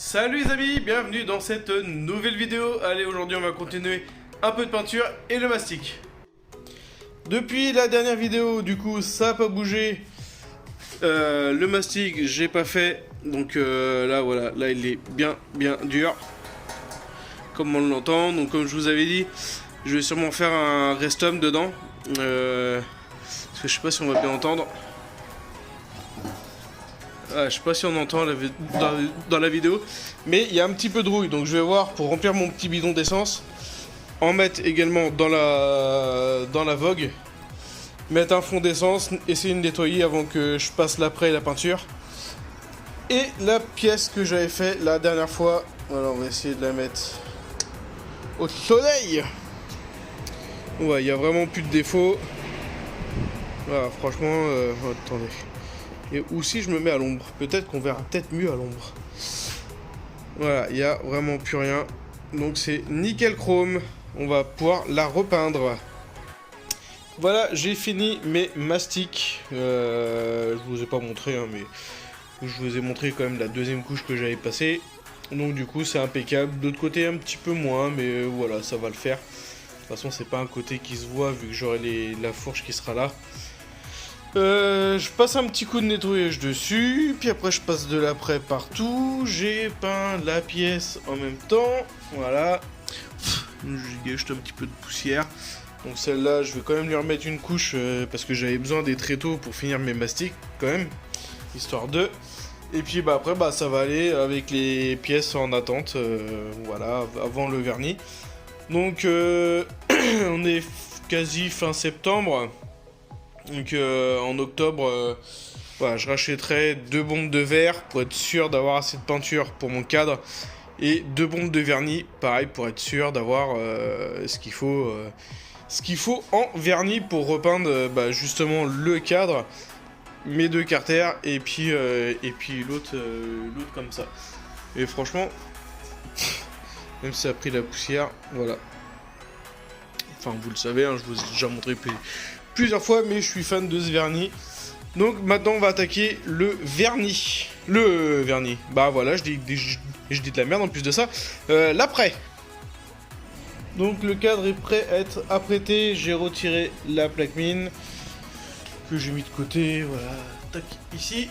Salut les amis, bienvenue dans cette nouvelle vidéo. Allez, aujourd'hui on va continuer un peu de peinture et le mastic. Depuis la dernière vidéo, du coup, ça n'a pas bougé. Le mastic, j'ai pas fait. Donc là, voilà, là il est bien dur. Comme on l'entend. Donc comme je vous avais dit, je vais sûrement faire un restom dedans. Parce que je sais pas si on va bien entendre. Ah, je sais pas si on entend dans la vidéo, mais il y a un petit peu de rouille, donc je vais voir pour remplir mon petit bidon d'essence, en mettre également dans la vogue, mettre un fond d'essence, essayer de nettoyer avant que je passe l'après et la peinture. Et la pièce que j'avais fait la dernière fois, voilà, on va essayer de la mettre au soleil. Ouais, il y a vraiment plus de défauts. Voilà, franchement, attendez. Et aussi je me mets à l'ombre, peut-être qu'on verra peut-être mieux à l'ombre. Voilà, il n'y a vraiment plus rien. Donc c'est nickel chrome. On va pouvoir la repeindre. Voilà, j'ai fini mes mastiques. Je vous ai pas montré, hein, mais je vous ai montré quand même la deuxième couche que j'avais passée. Donc du coup c'est impeccable. D'autre côté un petit peu moins, mais voilà, ça va le faire. De toute façon c'est pas un côté qui se voit vu que j'aurai la fourche qui sera là. Je passe un petit coup de nettoyage dessus, puis après je passe de l'après partout, j'ai peint la pièce en même temps, voilà, je gâche un petit peu de poussière, donc celle-là je vais quand même lui remettre une couche parce que j'avais besoin des tréteaux pour finir mes mastiques quand même, histoire de, et puis bah après bah ça va aller avec les pièces en attente, voilà, avant le vernis, donc on est quasi fin septembre. Donc en octobre, voilà, je rachèterai 2 bombes de verre pour être sûr d'avoir assez de peinture pour mon cadre. Et 2 bombes de vernis, pareil, pour être sûr d'avoir ce qu'il faut en vernis pour repeindre justement le cadre, mes 2 carters et puis l'autre comme ça. Et franchement, même si ça a pris la poussière, voilà. Enfin vous le savez, hein, je vous ai déjà montré plusieurs fois, mais je suis fan de ce vernis. Donc maintenant on va attaquer le vernis. Le vernis. Bah voilà, je dis de la merde en plus de ça. L'après. Donc le cadre est prêt à être apprêté. J'ai retiré la plaque mine que j'ai mis de côté. Voilà, tac, ici.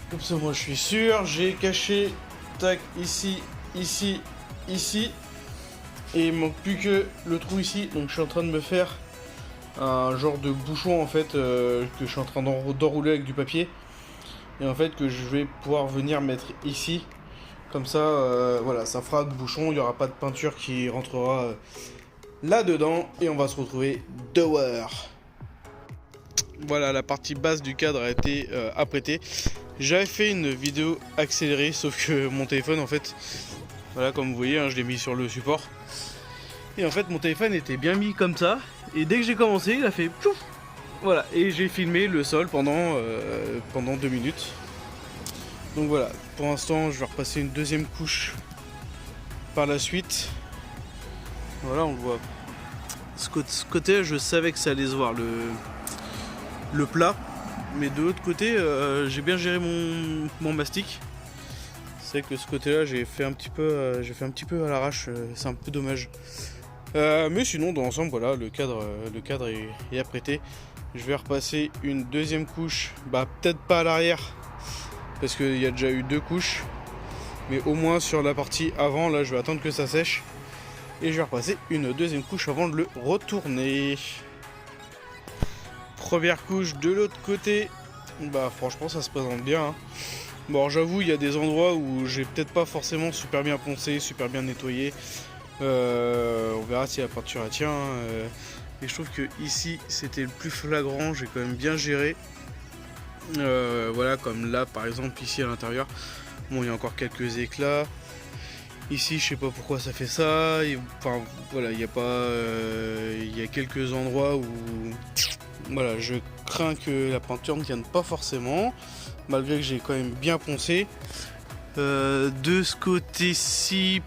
Comme ça moi je suis sûr. J'ai caché, tac, ici, ici, ici. Et il manque plus que le trou ici. Donc je suis en train de me faire un genre de bouchon en fait que je suis en train d'enrouler avec du papier, et en fait que je vais pouvoir venir mettre ici, comme ça voilà, ça fera de bouchon, il n'y aura pas de peinture qui rentrera là dedans, et on va se retrouver dehors. Voilà, la partie basse du cadre a été apprêtée. J'avais fait une vidéo accélérée, sauf que mon téléphone en fait, voilà, comme vous voyez, hein, je l'ai mis sur le support. Et en fait mon téléphone était bien mis comme ça, et dès que j'ai commencé il a fait plouf. Voilà, et j'ai filmé le sol pendant 2 minutes. Donc voilà, pour l'instant je vais repasser une deuxième couche par la suite. Voilà, on le voit. Ce côté je savais que ça allait se voir le plat, mais de l'autre côté j'ai bien géré mon mastic. C'est que ce côté là j'ai fait un petit peu à l'arrache, c'est un peu dommage. Mais sinon dans l'ensemble voilà, le cadre est apprêté. Je vais repasser une deuxième couche, bah peut-être pas à l'arrière parce qu'il y a déjà eu 2 couches, mais au moins sur la partie avant, là je vais attendre que ça sèche et je vais repasser une deuxième couche avant de le retourner. Première couche de l'autre côté, bah franchement ça se présente bien, hein. Bon, j'avoue il y a des endroits où j'ai peut-être pas forcément super bien poncé, super bien nettoyé. On verra si la peinture elle tient. Et je trouve que ici c'était le plus flagrant, j'ai quand même bien géré. Voilà, comme là par exemple ici à l'intérieur. Bon, il y a encore quelques éclats. Ici je sais pas pourquoi ça fait ça. Enfin voilà, il y a quelques endroits où voilà, je crains que la peinture ne tienne pas forcément, malgré que j'ai quand même bien poncé. De ce côté-ci,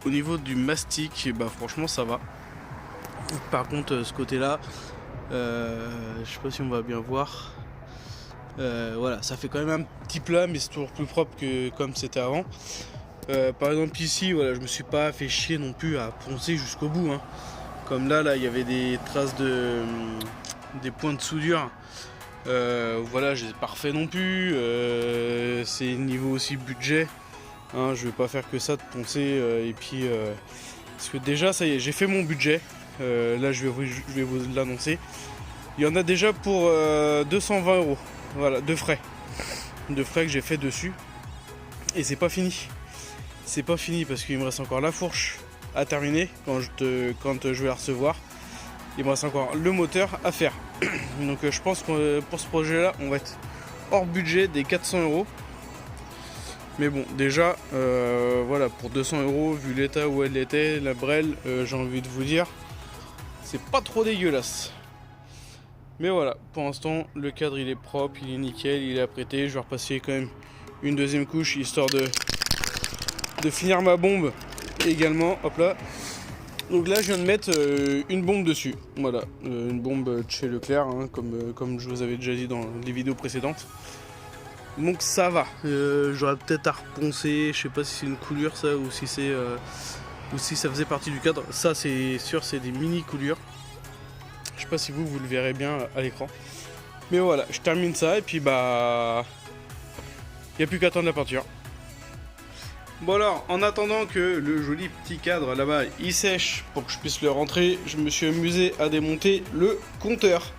au niveau du mastic, bah franchement ça va. Par contre ce côté là, je sais pas si on va bien voir, voilà, ça fait quand même un petit plat, mais c'est toujours plus propre que comme c'était avant. Par exemple ici, voilà, je me suis pas fait chier non plus à poncer jusqu'au bout, hein. Comme là, il y avait des traces des points de soudure. Voilà, j'ai pas refait non plus. C'est niveau aussi budget, hein, je vais pas faire que ça de poncer. Et puis, parce que déjà, ça y est, j'ai fait mon budget. Là, je vais vous l'annoncer. Il y en a déjà pour 220 €. Voilà, de frais que j'ai fait dessus. Et c'est pas fini. C'est pas fini parce qu'il me reste encore la fourche à terminer quand je vais la recevoir. Il me reste encore le moteur à faire. Donc je pense que pour ce projet là on va être hors budget des 400 €. Mais bon, déjà voilà, pour 200 € vu l'état où elle était, la brelle, j'ai envie de vous dire, c'est pas trop dégueulasse. Mais voilà, pour l'instant le cadre il est propre, il est nickel, il est apprêté. Je vais repasser quand même une deuxième couche histoire de finir ma bombe également. Hop là. Donc là je viens de mettre une bombe dessus. Voilà, une bombe de chez Leclerc, hein, comme je vous avais déjà dit dans les vidéos précédentes. Donc ça va. J'aurais peut-être à reponcer, je sais pas si c'est une coulure ça ou si c'est ou si ça faisait partie du cadre. Ça c'est sûr, c'est des mini coulures. Je sais pas si vous le verrez bien à l'écran. Mais voilà, je termine ça et puis bah il n'y a plus qu'à attendre la peinture. Bon alors, en attendant que le joli petit cadre là-bas il sèche pour que je puisse le rentrer, je me suis amusé à démonter le compteur.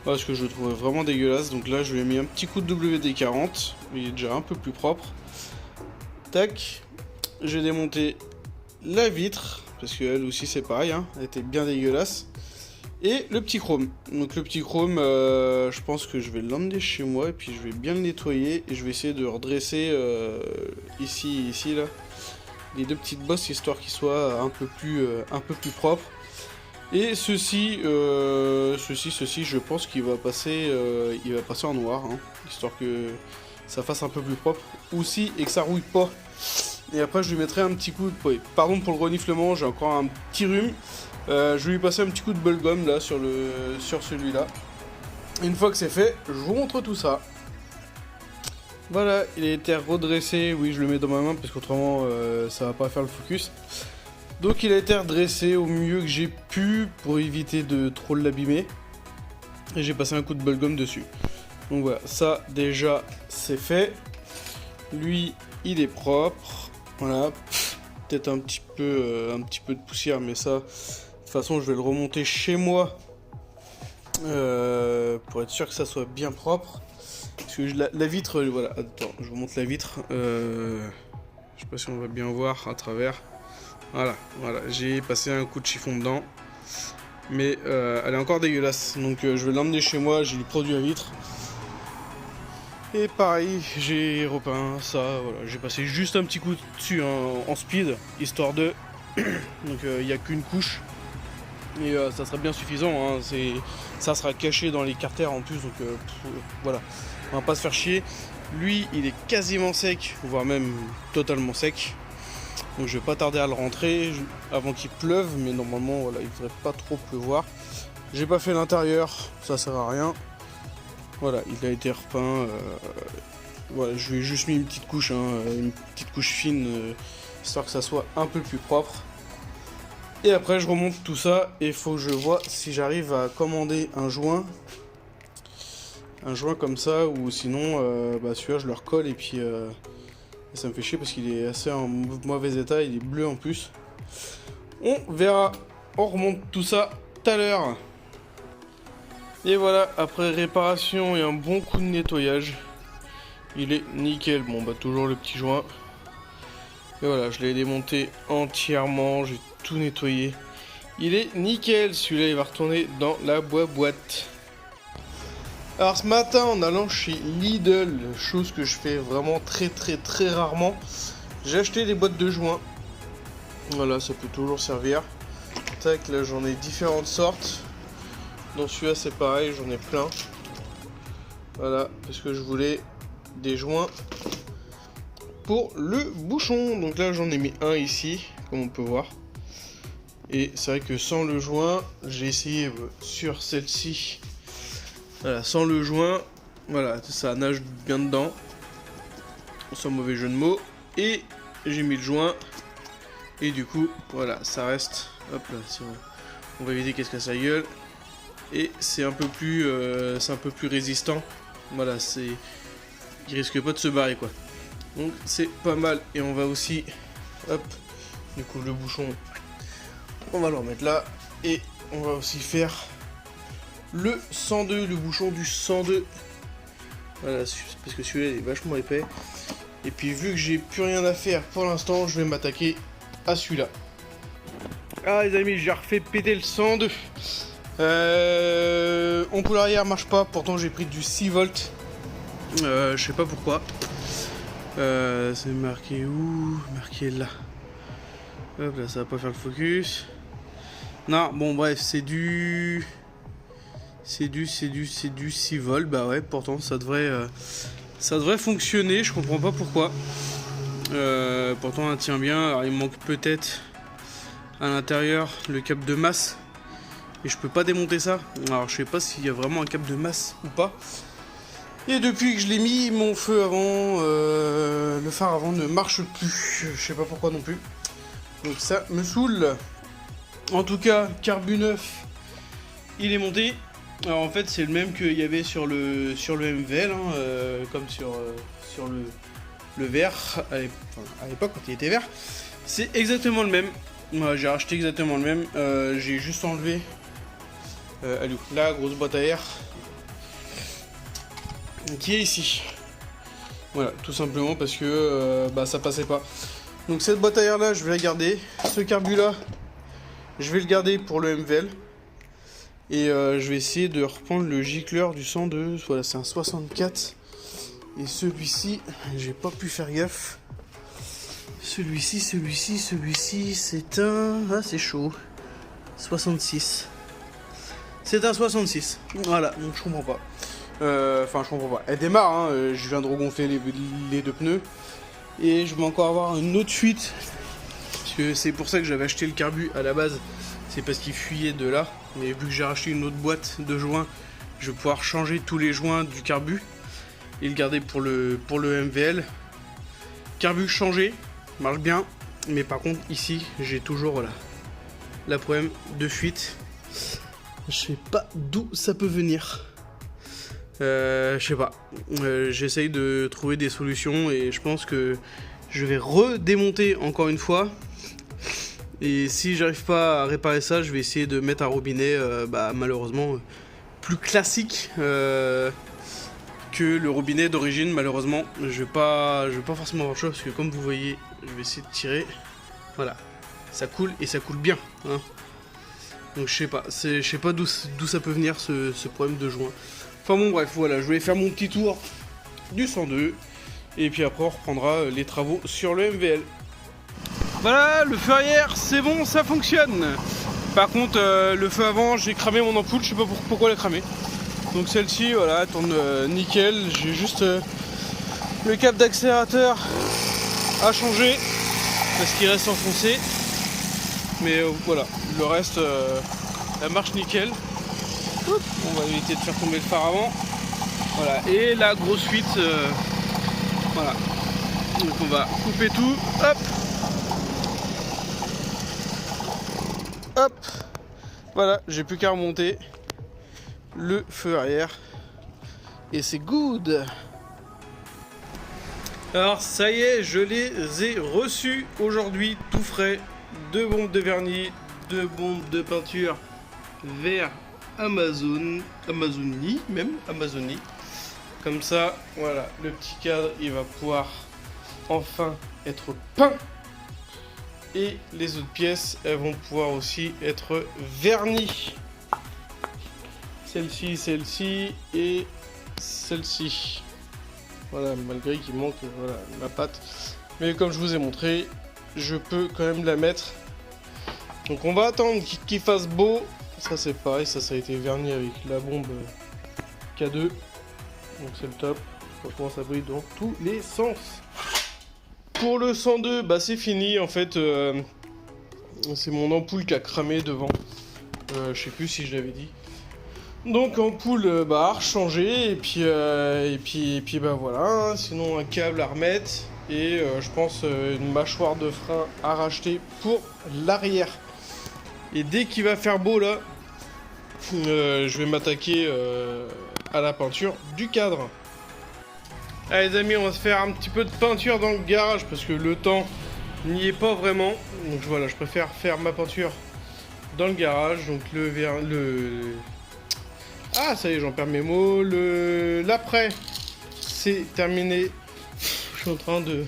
Parce que je le trouvais vraiment dégueulasse. Donc là je lui ai mis un petit coup de WD-40. Il est déjà un peu plus propre. Tac. J'ai démonté la vitre. Parce qu'elle aussi c'est pareil, hein, elle était bien dégueulasse. Et le petit chrome. Donc le petit chrome, je pense que je vais l'emmener chez moi et puis je vais bien le nettoyer et je vais essayer de redresser ici là les deux petites bosses histoire qu'il soit un peu plus propre. Et ceci, je pense qu'il va passer, en noir, hein, histoire que ça fasse un peu plus propre aussi et que ça rouille pas. Et après je lui mettrai un petit coup de... Pardon pour le reniflement, j'ai encore un petit rhume. Je vais lui passer un petit coup de bubblegum là sur celui-là. Une fois que c'est fait, je vous montre tout ça. Voilà, il a été redressé. Oui, je le mets dans ma main parce qu'autrement ça va pas faire le focus. Donc il a été redressé au mieux que j'ai pu pour éviter de trop l'abîmer. Et j'ai passé un coup de bubblegum dessus. Donc voilà, ça déjà c'est fait. Lui, il est propre. Voilà, peut-être un petit peu de poussière, mais ça... De toute façon, je vais le remonter chez moi pour être sûr que ça soit bien propre. Parce que la vitre, voilà, attends, je vous montre la vitre. Je sais pas si on va bien voir à travers. Voilà, j'ai passé un coup de chiffon dedans. Mais elle est encore dégueulasse. Donc je vais l'emmener chez moi, j'ai du produit à vitre. Et pareil, j'ai repeint ça, voilà. J'ai passé juste un petit coup dessus en speed, histoire de... Donc il n'y a qu'une couche. Et ça sera bien suffisant, hein. Ça sera caché dans les carters en plus, donc voilà, on va pas se faire chier. Lui il est quasiment sec, voire même totalement sec, donc je vais pas tarder à le rentrer avant qu'il pleuve, mais normalement voilà, il devrait pas trop pleuvoir. J'ai pas fait l'intérieur, ça sert à rien. Voilà, il a été repeint. Voilà, je lui ai juste mis une petite couche, hein, une petite couche fine, histoire que ça soit un peu plus propre. Et après je remonte tout ça et il faut que je vois si j'arrive à commander un joint comme ça, ou sinon celui-là je le recolle et puis ça me fait chier parce qu'il est assez en mauvais état, il est bleu en plus. On verra, on remonte tout ça tout à l'heure. Et voilà, après réparation et un bon coup de nettoyage, il est nickel. Bon bah toujours le petit joint. Et voilà, je l'ai démonté entièrement, j'ai tout nettoyé. Il est nickel, celui-là il va retourner dans la boîte. Alors ce matin en allant chez Lidl, chose que je fais vraiment très rarement, j'ai acheté des boîtes de joints. Voilà, ça peut toujours servir. Tac, là j'en ai différentes sortes. Dans celui-là c'est pareil, j'en ai plein. Voilà, parce que je voulais des joints pour le bouchon. Donc là j'en ai mis un ici, comme on peut voir. Et c'est vrai que sans le joint, j'ai essayé sur celle-ci. Voilà, sans le joint, voilà, ça nage bien dedans. Sans mauvais jeu de mots. Et j'ai mis le joint. Et du coup, voilà, ça reste. Hop là, si on va éviter qu'elle se casse la gueule. Et c'est un peu plus résistant. Voilà, il risque pas de se barrer quoi. Donc c'est pas mal. Et on va aussi, hop, du coup le bouchon, on va le remettre là. Et on va aussi faire le 102, le bouchon du 102. Voilà, parce que celui-là est vachement épais. Et puis vu que j'ai plus rien à faire pour l'instant, je vais m'attaquer à celui-là. Ah les amis, j'ai refait péter le 102. Ampoule arrière marche pas, pourtant j'ai pris du 6 volts. Je sais pas pourquoi. C'est marqué où? Marqué là. Hop là, ça va pas faire le focus. Non, bon bref, c'est du 6 volts. Bah ouais, pourtant ça devrait fonctionner, je comprends pas pourquoi. Pourtant elle tient bien. Alors il manque peut-être à l'intérieur le câble de masse. Et je peux pas démonter ça. Alors je sais pas s'il y a vraiment un câble de masse ou pas. Et depuis que je l'ai mis, mon feu avant, le phare avant ne marche plus. Je sais pas pourquoi non plus. Donc ça me saoule. En tout cas, carbu neuf, il est monté. Alors en fait c'est le même qu'il y avait sur le MVL, hein, comme sur le vert, à l'époque quand il était vert. C'est exactement le même. Moi j'ai racheté exactement le même. J'ai juste enlevé la grosse boîte à air qui est ici. Voilà, tout simplement parce que ça passait pas. Donc cette boîte à air là, je vais la garder. Ce carbu là, je vais le garder pour le MVL. Et je vais essayer de reprendre le gicleur du 102. Voilà, c'est un 64. Et celui-ci, j'ai pas pu faire gaffe. Celui-ci, c'est un... Ah, c'est chaud. 66. C'est un 66. Voilà, donc je comprends pas. Enfin, je comprends pas. Elle démarre, hein. Je viens de regonfler les deux pneus. Et je vais encore avoir une autre fuite. Parce que c'est pour ça que j'avais acheté le carbu à la base. C'est parce qu'il fuyait de là. Mais vu que j'ai racheté une autre boîte de joints, je vais pouvoir changer tous les joints du carbu. Et le garder pour le MVL. Carbu changé, marche bien. Mais par contre, ici, j'ai toujours voilà, la problème de fuite. Je sais pas d'où ça peut venir. Je sais pas. J'essaye de trouver des solutions et je pense que je vais redémonter encore une fois. Et si j'arrive pas à réparer ça, je vais essayer de mettre un robinet malheureusement plus classique que le robinet d'origine. Malheureusement, je vais pas forcément avoir le choix parce que comme vous voyez, je vais essayer de tirer. Voilà, ça coule et ça coule bien. Hein. Donc je sais pas d'où ça peut venir ce problème de joint. Enfin bon bref, voilà, je vais faire mon petit tour du 102 et puis après on reprendra les travaux sur le MVL. Voilà, le feu arrière, c'est bon, ça fonctionne. Par contre, le feu avant, j'ai cramé mon ampoule, je sais pas pourquoi elle a cramé. Donc celle-ci, voilà, elle tourne nickel. J'ai juste le câble d'accélérateur à changer parce qu'il reste enfoncé. Mais voilà, le reste, elle marche nickel. On va éviter de faire tomber le phare avant. Voilà, et la grosse fuite, voilà. Donc on va couper tout, hop. Hop, voilà, j'ai plus qu'à remonter le feu arrière et c'est good. Alors ça y est, je les ai reçus aujourd'hui, tout frais. 2 bombes de vernis, 2 bombes de peinture vert Amazonie. Comme ça, voilà, le petit cadre, il va pouvoir enfin être peint. Et les autres pièces, elles vont pouvoir aussi être vernies. Celle-ci, celle-ci et celle-ci. Voilà, malgré qu'il manque voilà, la pâte. Mais comme je vous ai montré, je peux quand même la mettre. Donc on va attendre qu'il fasse beau. Ça c'est pareil, ça a été verni avec la bombe K2. Donc c'est le top. Franchement ça brille dans tous les sens. Pour le 102, bah c'est fini en fait. C'est mon ampoule qui a cramé devant. Je sais plus si je l'avais dit. Donc ampoule à rechanger et puis bah voilà. Sinon un câble à remettre et je pense une mâchoire de frein à racheter pour l'arrière. Et dès qu'il va faire beau là, je vais m'attaquer à la peinture du cadre. Allez les amis, on va se faire un petit peu de peinture dans le garage parce que le temps n'y est pas vraiment. Donc voilà, je préfère faire ma peinture dans le garage. Donc Ah, ça y est, j'en perds mes mots. L'après, c'est terminé. Je suis en train de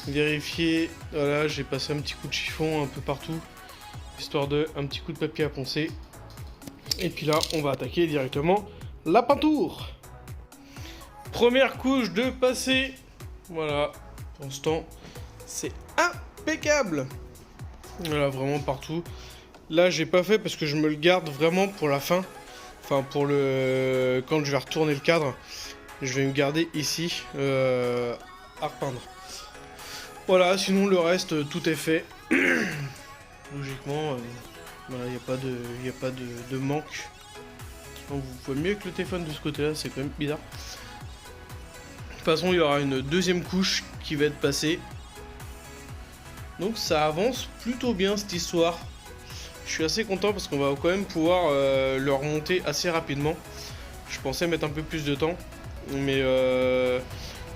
vérifier. Voilà, j'ai passé un petit coup de chiffon un peu partout, histoire de un petit coup de papier à poncer. Et puis là, on va attaquer directement la peinture. Première couche de passé. Voilà, pour l'instant, c'est impeccable. Voilà, vraiment partout. Là, j'ai pas fait parce que je me le garde vraiment pour la fin. Enfin, pour le quand je vais retourner le cadre, je vais me garder ici à repeindre. Voilà, sinon le reste, tout est fait. Logiquement, voilà, il n'y a pas de manque. Donc, vous voyez mieux que le téléphone de ce côté-là, c'est quand même bizarre. De toute façon, il y aura une deuxième couche qui va être passée. Donc ça avance plutôt bien cette histoire. Je suis assez content parce qu'on va quand même pouvoir le remonter assez rapidement. Je pensais mettre un peu plus de temps. Mais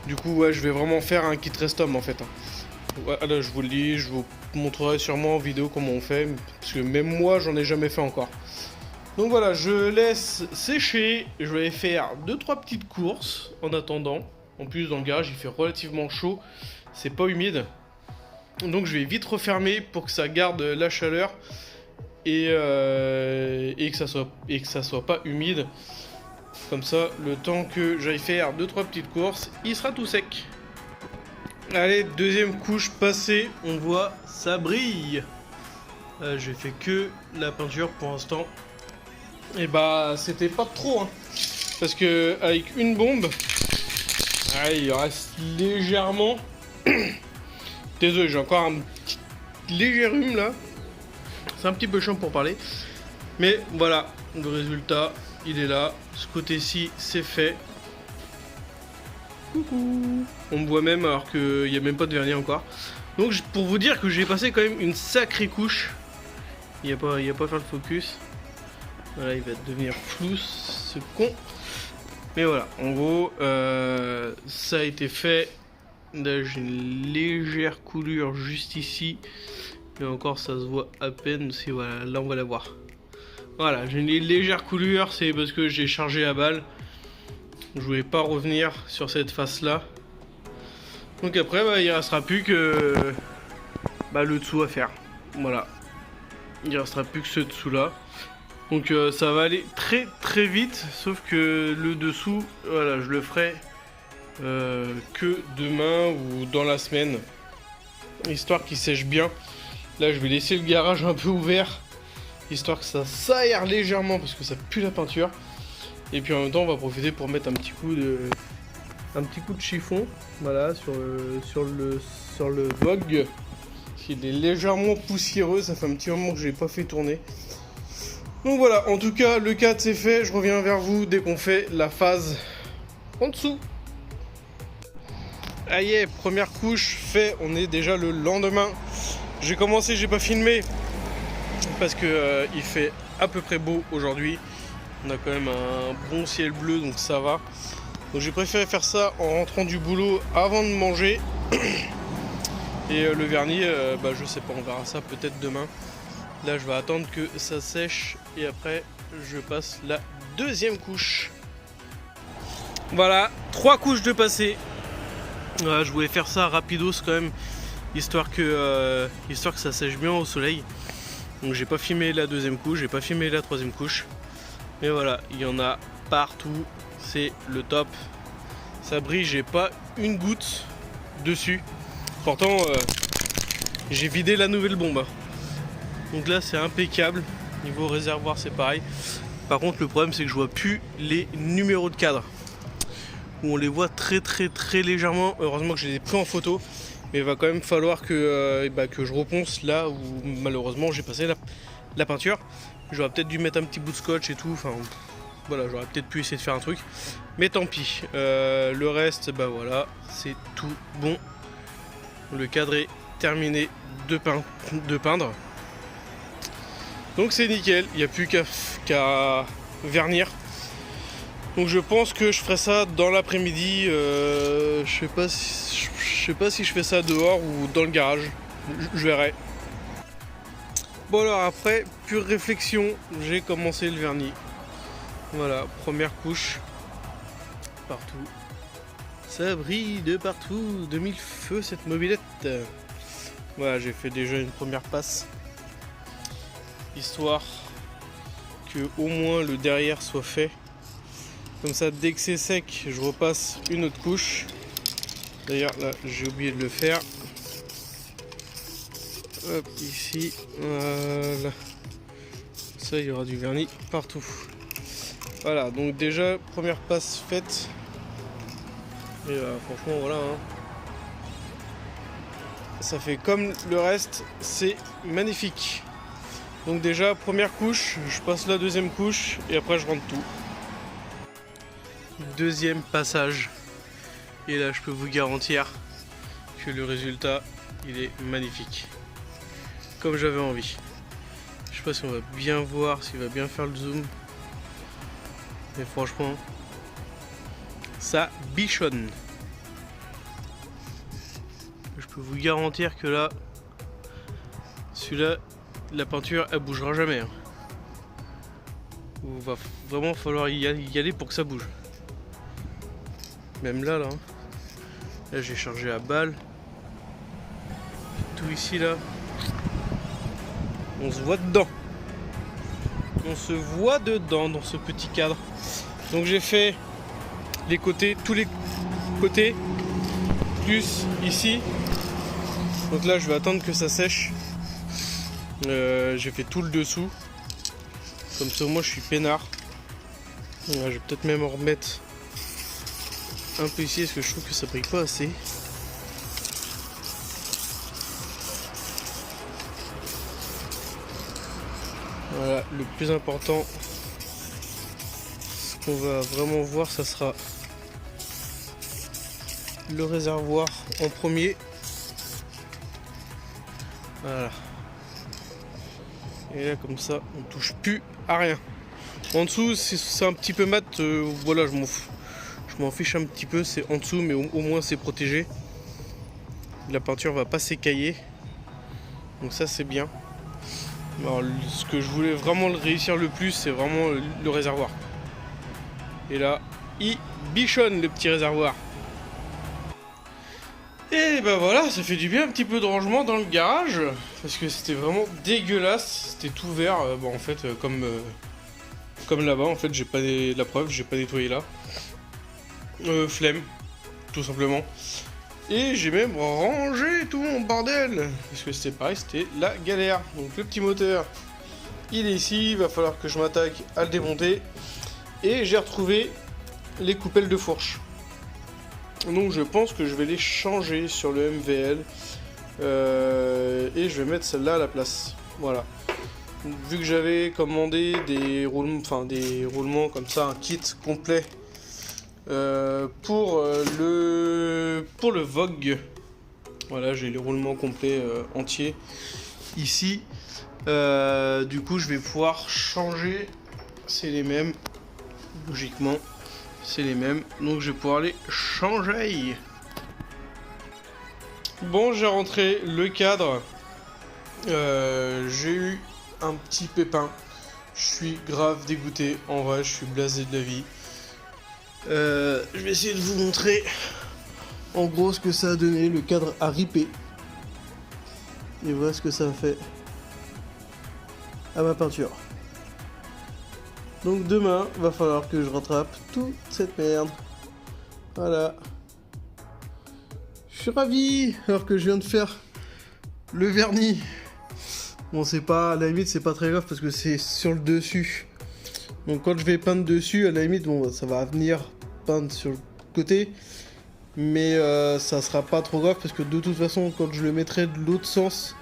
du coup, ouais, je vais vraiment faire un kit Restom en fait. Ouais, là, je vous le dis, je vous montrerai sûrement en vidéo comment on fait. Parce que même moi, j'en ai jamais fait encore. Donc voilà, je laisse sécher. Je vais faire 2-3 petites courses en attendant. En plus, dans le garage, il fait relativement chaud. C'est pas humide. Donc je vais vite refermer pour que ça garde la chaleur. Et que ça soit pas humide. Comme ça, le temps que j'aille faire 2-3 petites courses, il sera tout sec. Allez, deuxième couche passée, on voit ça brille. J'ai fait que la peinture pour l'instant. Et bah c'était pas trop hein. Parce que avec une bombe, il reste légèrement. Désolé, j'ai encore un petit léger rhume là. C'est un petit peu chiant pour parler. Mais voilà, le résultat, il est là. Ce côté-ci, c'est fait. Coucou. On me voit même alors qu'il n'y a même pas de vernis encore. Donc pour vous dire que j'ai passé quand même une sacrée couche. Il n'y a pas à faire le focus. Voilà, il va devenir flou ce con. Mais voilà, en gros, ça a été fait. Là, j'ai une légère coulure juste ici. Et encore, ça se voit à peine. Si voilà, là on va la voir. Voilà, j'ai une légère coulure, c'est parce que j'ai chargé à balle. Je voulais pas revenir sur cette face là. Donc après, bah, il restera plus que le dessous à faire. Voilà, il restera plus que ce dessous là. Donc ça va aller très très vite, sauf que le dessous, voilà, je le ferai que demain ou dans la semaine, histoire qu'il sèche bien. Là, je vais laisser le garage un peu ouvert, histoire que ça s'aère légèrement parce que ça pue la peinture. Et puis en même temps, on va profiter pour mettre un petit coup de chiffon, voilà, sur le Vogue. Il est légèrement poussiéreux, ça fait un petit moment que je l'ai pas fait tourner. Donc voilà, en tout cas, le cadre c'est fait. Je reviens vers vous dès qu'on fait la phase en dessous. Aïe, première couche fait, on est déjà le lendemain. J'ai commencé, j'ai pas filmé parce que il fait à peu près beau aujourd'hui. On a quand même un bon ciel bleu, donc ça va. Donc j'ai préféré faire ça en rentrant du boulot avant de manger. Et le vernis, je sais pas, on verra ça peut-être demain. Là je vais attendre que ça sèche et après je passe la deuxième couche. Voilà, 3 couches de passé. Voilà, je voulais faire ça rapidos quand même, histoire que ça sèche bien au soleil. Donc j'ai pas filmé la deuxième couche, j'ai pas filmé la troisième couche. Mais voilà, il y en a partout, c'est le top. Ça brille, j'ai pas une goutte dessus. Pourtant, j'ai vidé la nouvelle bombe. Donc là, c'est impeccable. Niveau réservoir, c'est pareil. Par contre, le problème, c'est que je vois plus les numéros de cadre. Où on les voit très légèrement. Heureusement que je les ai pris en photo. Mais il va quand même falloir que je reponce là où malheureusement j'ai passé la peinture. J'aurais peut-être dû mettre un petit bout de scotch et tout. Enfin, voilà, j'aurais peut-être pu essayer de faire un truc. Mais tant pis. Le reste, voilà, c'est tout bon. le cadre est terminé de peindre. Donc c'est nickel, il n'y a plus qu'à vernir. Donc je pense que je ferai ça dans l'après-midi. Je sais pas si je fais ça dehors ou dans le garage. Je verrai. Bon alors après, pure réflexion, j'ai commencé le vernis. Voilà, première couche. Partout. Ça brille de partout, de mille feux cette mobilette. Voilà, j'ai fait déjà une première passe. Histoire que au moins le derrière soit fait. Comme ça, dès que c'est sec, je repasse une autre couche. D'ailleurs, là, j'ai oublié de le faire. Hop, ici. Voilà. Ça, il y aura du vernis partout. Voilà, donc déjà, première passe faite. Et franchement, voilà. Hein. Ça fait comme le reste, c'est magnifique. Donc déjà, première couche, je passe la deuxième couche et après je rentre tout. Deuxième passage. Et là, je peux vous garantir que le résultat, il est magnifique. Comme j'avais envie. Je sais pas si on va bien voir, s'il va bien faire le zoom. Mais franchement, ça bichonne. Je peux vous garantir que là, celui-là, la peinture, elle bougera jamais. Hein. Il va vraiment falloir y aller pour que ça bouge. Même là, là j'ai chargé à balle. Tout ici, là, on se voit dedans. On se voit dedans dans ce petit cadre. Donc j'ai fait les côtés, tous les côtés, plus ici. Donc là, je vais attendre que ça sèche. J'ai fait tout le dessous. Comme ça, moi, je suis peinard. Je vais peut-être même en remettre un peu ici, parce que je trouve que ça brille pas assez. Voilà, le plus important, ce qu'on va vraiment voir, ça sera le réservoir en premier. Voilà. Et là, comme ça, on touche plus à rien. En dessous, c'est un petit peu mat. Voilà, je m'en fiche un petit peu. C'est en dessous, mais au moins c'est protégé. La peinture va pas s'écailler. Donc ça, c'est bien. Alors, ce que je voulais vraiment réussir le plus, c'est vraiment le réservoir. Et là, il bichonne le petit réservoir. Et ben voilà, ça fait du bien un petit peu de rangement dans le garage. Parce que c'était vraiment dégueulasse. C'était tout vert. Bon, en fait, comme là-bas, en fait, j'ai pas la preuve, j'ai pas nettoyé là. Flemme, tout simplement. Et j'ai même rangé tout mon bordel. Parce que c'était pareil, c'était la galère. Donc le petit moteur, il est ici. Il va falloir que je m'attaque à le démonter. Et j'ai retrouvé les coupelles de fourche. Donc je pense que je vais les changer sur le MVL. Et je vais mettre celle-là à la place. Voilà. Donc, vu que j'avais commandé des roulements comme ça, un kit complet pour le Vogue. Voilà, j'ai les roulements complets entiers ici. Du coup, je vais pouvoir changer. C'est les mêmes, logiquement. C'est les mêmes, donc je vais pouvoir les changer. Bon, j'ai rentré le cadre. J'ai eu un petit pépin. Je suis grave dégoûté. En vrai, je suis blasé de la vie. Je vais essayer de vous montrer en gros ce que ça a donné. Le cadre a ripé. Et voilà ce que ça a fait à ma peinture. Donc demain, va falloir que je rattrape toute cette merde. Voilà. Je suis ravi alors que je viens de faire le vernis. Bon, c'est pas, à la limite, c'est pas très grave parce que c'est sur le dessus. Donc quand je vais peindre dessus, à la limite, bon, ça va venir peindre sur le côté. Mais ça sera pas trop grave parce que de toute façon, quand je le mettrai de l'autre sens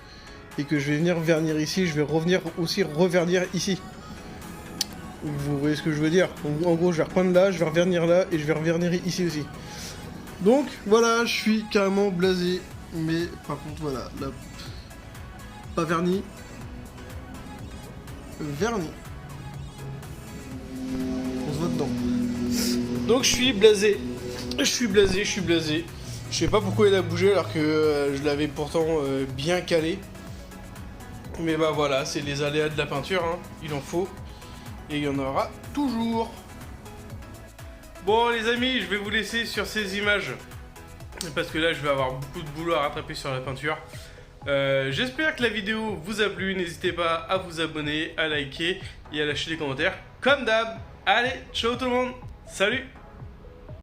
et que je vais venir vernir ici, je vais revenir aussi revernir ici. Vous voyez ce que je veux dire? En gros, je vais repeindre là, je vais revernir là et je vais revernir ici aussi. Donc voilà, je suis carrément blasé Mais par contre, voilà, là, pas verni. Verni. On se voit dedans. Donc je suis blasé. Je sais pas pourquoi il a bougé alors que je l'avais pourtant bien calé. Mais bah voilà, c'est les aléas de la peinture, hein. Il en faut. Et il y en aura toujours. Bon les amis, je vais vous laisser sur ces images. Parce que là je vais avoir beaucoup de boulot à rattraper sur la peinture. J'espère que la vidéo vous a plu. N'hésitez pas à vous abonner, à liker et à lâcher des commentaires. Comme d'hab. Allez, ciao tout le monde. Salut.